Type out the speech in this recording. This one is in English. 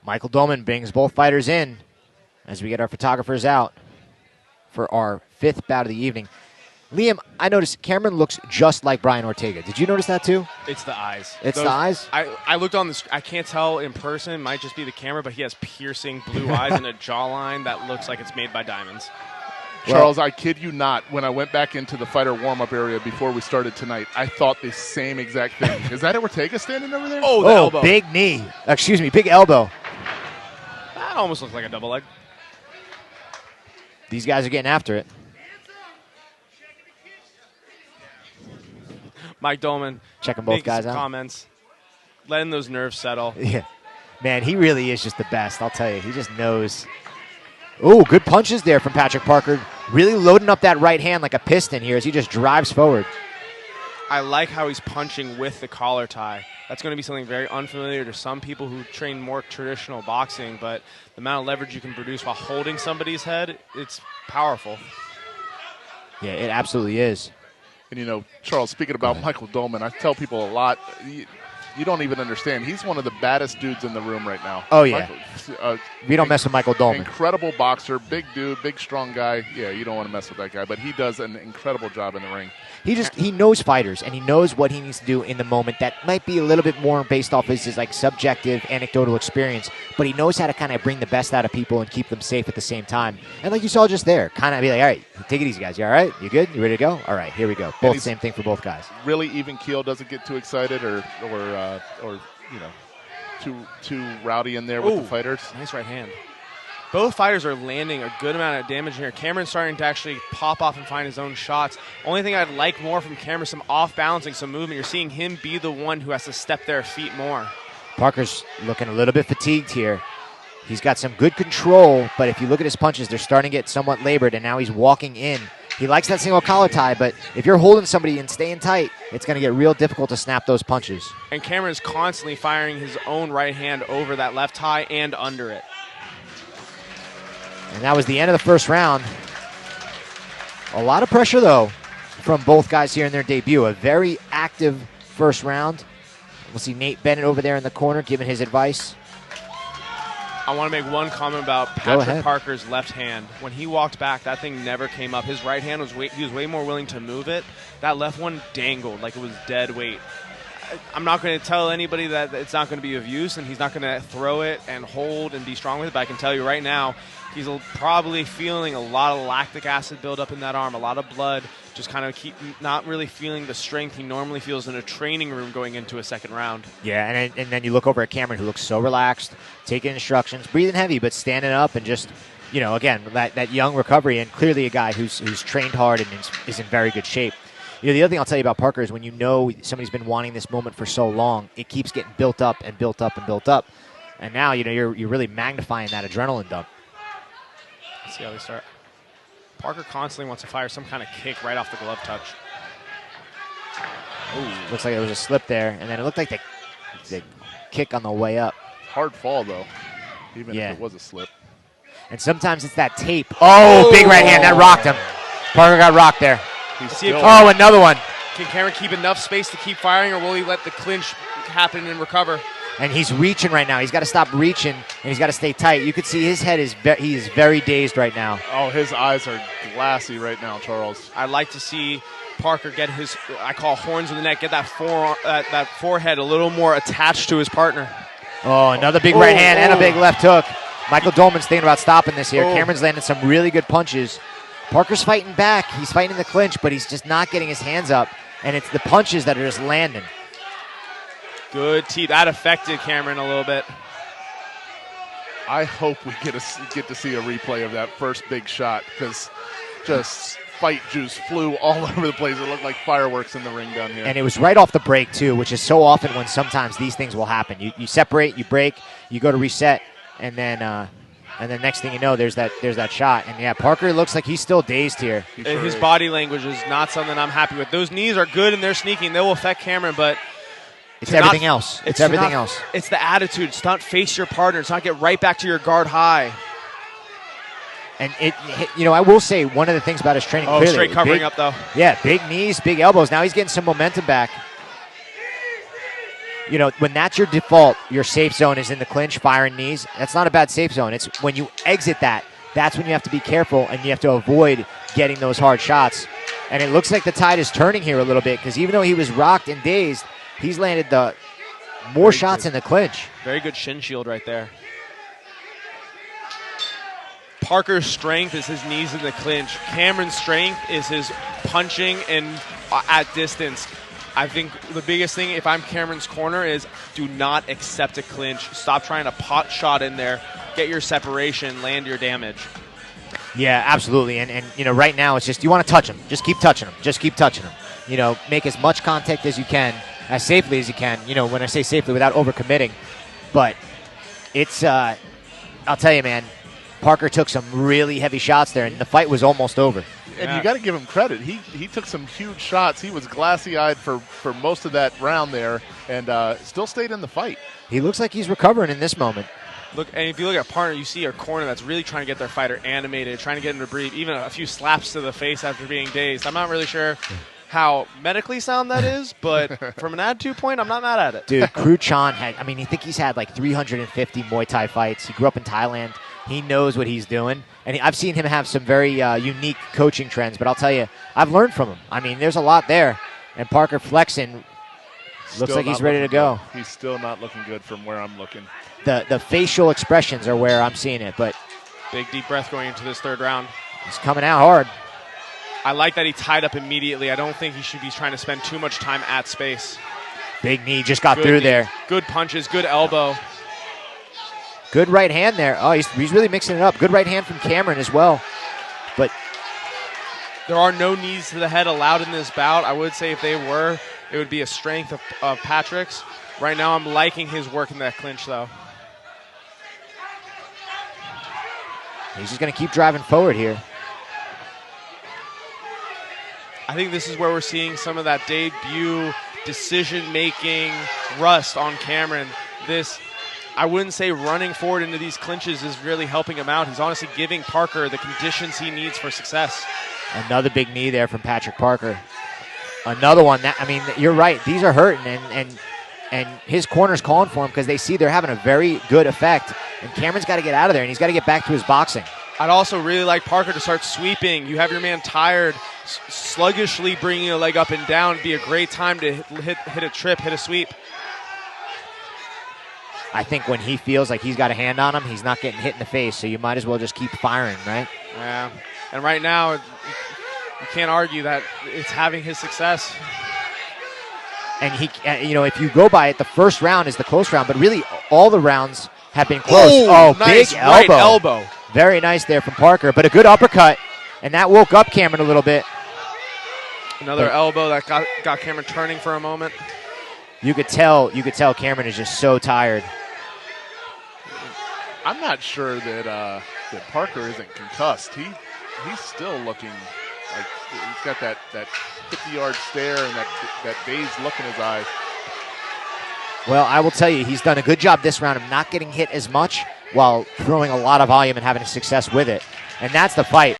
Michael Dolman brings both fighters in as we get our photographers out for our 5th bout of the evening. Liam, I noticed Cameron looks just like Brian Ortega. Did you notice that too? It's the eyes. The eyes? I looked on I can't tell in person. It might just be the camera, but he has piercing blue eyes and a jawline that looks like it's made by diamonds. Charles, I kid you not, when I went back into the fighter warm-up area before we started tonight, I thought the same exact thing. Is that Ortega standing over there? Oh, elbow. Big knee. Excuse me, big elbow. That almost looks like a double leg. These guys are getting after it. Mike Dolman. Checking both guys out. Comments. Letting those nerves settle. Yeah. Man, he really is just the best, I'll tell you. He just knows. Oh, good punches there from Patrick Parker. Really loading up that right hand like a piston here as he just drives forward. I like how he's punching with the collar tie. That's going to be something very unfamiliar to some people who train more traditional boxing, but the amount of leverage you can produce while holding somebody's head, it's powerful. Yeah, it absolutely is. And, Charles, speaking about Michael Dolman, I tell people a lot, you don't even understand. He's one of the baddest dudes in the room right now. Oh, yeah. We don't mess with Michael Dolman. Incredible boxer, big dude, big, strong guy. Yeah, you don't want to mess with that guy, but he does an incredible job in the ring. He knows fighters, and he knows what he needs to do in the moment. That might be a little bit more based off his like subjective, anecdotal experience, but he knows how to kind of bring the best out of people and keep them safe at the same time. And like you saw just there, kind of be like, all right, take it easy, guys. You all right? You good? You ready to go? All right, here we go. Both same thing for both guys. Really even keel, doesn't get too excited or too rowdy in there with the fighters. Nice right hand. Both fighters are landing a good amount of damage here. Cameron's starting to actually pop off and find his own shots. Only thing I'd like more from Cameron, some off-balancing, some movement. You're seeing him be the one who has to step their feet more. Parker's looking a little bit fatigued here. He's got some good control, but if you look at his punches, they're starting to get somewhat labored, and now he's walking in. He likes that single collar tie, but if you're holding somebody and staying tight, it's going to get real difficult to snap those punches. And Cameron's constantly firing his own right hand over that left tie and under it. And that was the end of the first round. A lot of pressure, though, from both guys here in their debut. A very active first round. We'll see Nate Bennett over there in the corner giving his advice. I want to make one comment about Patrick Parker's left hand. When he walked back, that thing never came up. His right hand was he was way more willing to move it. That left one dangled like it was dead weight. I'm not going to tell anybody that it's not going to be of use, and he's not going to throw it and hold and be strong with it, but I can tell you right now, he's probably feeling a lot of lactic acid build up in that arm, a lot of blood, just kind of not really feeling the strength he normally feels in a training room going into a second round. Yeah, and then you look over at Cameron, who looks so relaxed, taking instructions, breathing heavy, but standing up and just, again, that young recovery, and clearly a guy who's trained hard and is in very good shape. The other thing I'll tell you about Parker is when somebody's been wanting this moment for so long, it keeps getting built up and built up and built up. And now, you're really magnifying that adrenaline dump. Let's see how they start. Parker constantly wants to fire some kind of kick right off the glove touch. Ooh, looks like there was a slip there, and then it looked like the kick on the way up. Hard fall, though, even if it was a slip. And sometimes it's that tape. Oh, big right hand. That rocked him. Parker got rocked there. Another one. Can Cameron keep enough space to keep firing, or will he let the clinch happen and recover? And he's reaching right now. He's got to stop reaching, and he's got to stay tight. You can see his head he is very dazed right now. Oh, his eyes are glassy right now, Charles. I'd like to see Parker get his, I call horns in the neck, get that forehead a little more attached to his partner. Oh, another big right hand and a big left hook. Michael Dolman's thinking about stopping this here. Cameron's landing some really good punches. Parker's fighting back. He's fighting the clinch, but he's just not getting his hands up, and it's the punches that are just landing. Good teeth. That affected Cameron a little bit. I hope we get to see a replay of that first big shot, because just fight juice flew all over the place. It looked like fireworks in the ring down here. And it was right off the break, too, which is so often when sometimes these things will happen. You separate, you break, you go to reset, and then next thing you know, there's that shot. And, yeah, Parker looks like he's still dazed here. His body language is not something I'm happy with. Those knees are good, and they're sneaking. They will affect Cameron, but it's everything else. It's everything else. It's the attitude. It's not face your partner. It's not get right back to your guard high. And I will say one of the things about his training. Oh, clearly, straight covering up though. Yeah, big knees, big elbows. Now he's getting some momentum back. when that's your default, your safe zone is in the clinch, firing knees. That's not a bad safe zone. It's when you exit that, that's when you have to be careful and you have to avoid getting those hard shots. And it looks like the tide is turning here a little bit because even though he was rocked and dazed, he's landed the more shots in the clinch. Very good shin shield right there. Parker's strength is his knees in the clinch. Cameron's strength is his punching and at distance. I think the biggest thing, if I'm Cameron's corner, is do not accept a clinch. Stop trying to pot shot in there. Get your separation, land your damage. Yeah, absolutely. And right now it's just you want to touch him. Just keep touching him. Just keep touching him. Make as much contact as you can, as safely as you can. When I say safely, without overcommitting. But it's, I'll tell you, man, Parker took some really heavy shots there, and the fight was almost over. And you got to give him credit. He took some huge shots. He was glassy-eyed for most of that round there, and still stayed in the fight. He looks like he's recovering in this moment. Look, and if you look at partner, you see a corner that's really trying to get their fighter animated, trying to get him to breathe, even a few slaps to the face after being dazed. I'm not really sure how medically sound that is, but from an attitude point, I'm not mad at it. Dude, Kru Chan I think he's had like 350 Muay Thai fights. He grew up in Thailand. He knows what he's doing. And I've seen him have some very unique coaching trends, but I'll tell you, I've learned from him. I mean, there's a lot there. And Parker flexing looks like he's ready to go. He's still not looking good from where I'm looking. The facial expressions are where I'm seeing it, but big deep breath going into this third round. He's coming out hard. I like that he tied up immediately. I don't think he should be trying to spend too much time at space. Big knee just got through there. Good punches, good elbow. Good right hand there. Oh, he's really mixing it up. Good right hand from Cameron as well. But there are no knees to the head allowed in this bout. I would say if they were, it would be a strength of Patrick's. Right now I'm liking his work in that clinch, though. He's just going to keep driving forward here. I think this is where we're seeing some of that debut decision-making rust on Cameron. I wouldn't say running forward into these clinches is really helping him out. He's honestly giving Parker the conditions he needs for success. Another big knee there from Patrick Parker. Another one. You're right. These are hurting, and his corner's calling for him because they see they're having a very good effect. And Cameron's got to get out of there, and he's got to get back to his boxing. I'd also really like Parker to start sweeping. You have your man tired, sluggishly bringing a leg up and down. It'd be a great time to hit a trip, hit a sweep. I think when he feels like he's got a hand on him, he's not getting hit in the face, so you might as well just keep firing, right? Yeah. And right now, you can't argue that it's having his success. And he, if you go by it, the first round is the close round, but really all the rounds have been close. Oh, nice big right elbow. Very nice there from Parker, but a good uppercut, and that woke up Cameron a little bit. Another elbow that got Cameron turning for a moment. You could tell Cameron is just so tired. I'm not sure that Parker isn't concussed. He's still looking like he's got that 50-yard stare and that dazed look in his eyes. Well, I will tell you, he's done a good job this round of not getting hit as much while throwing a lot of volume and having success with it. And that's the fight.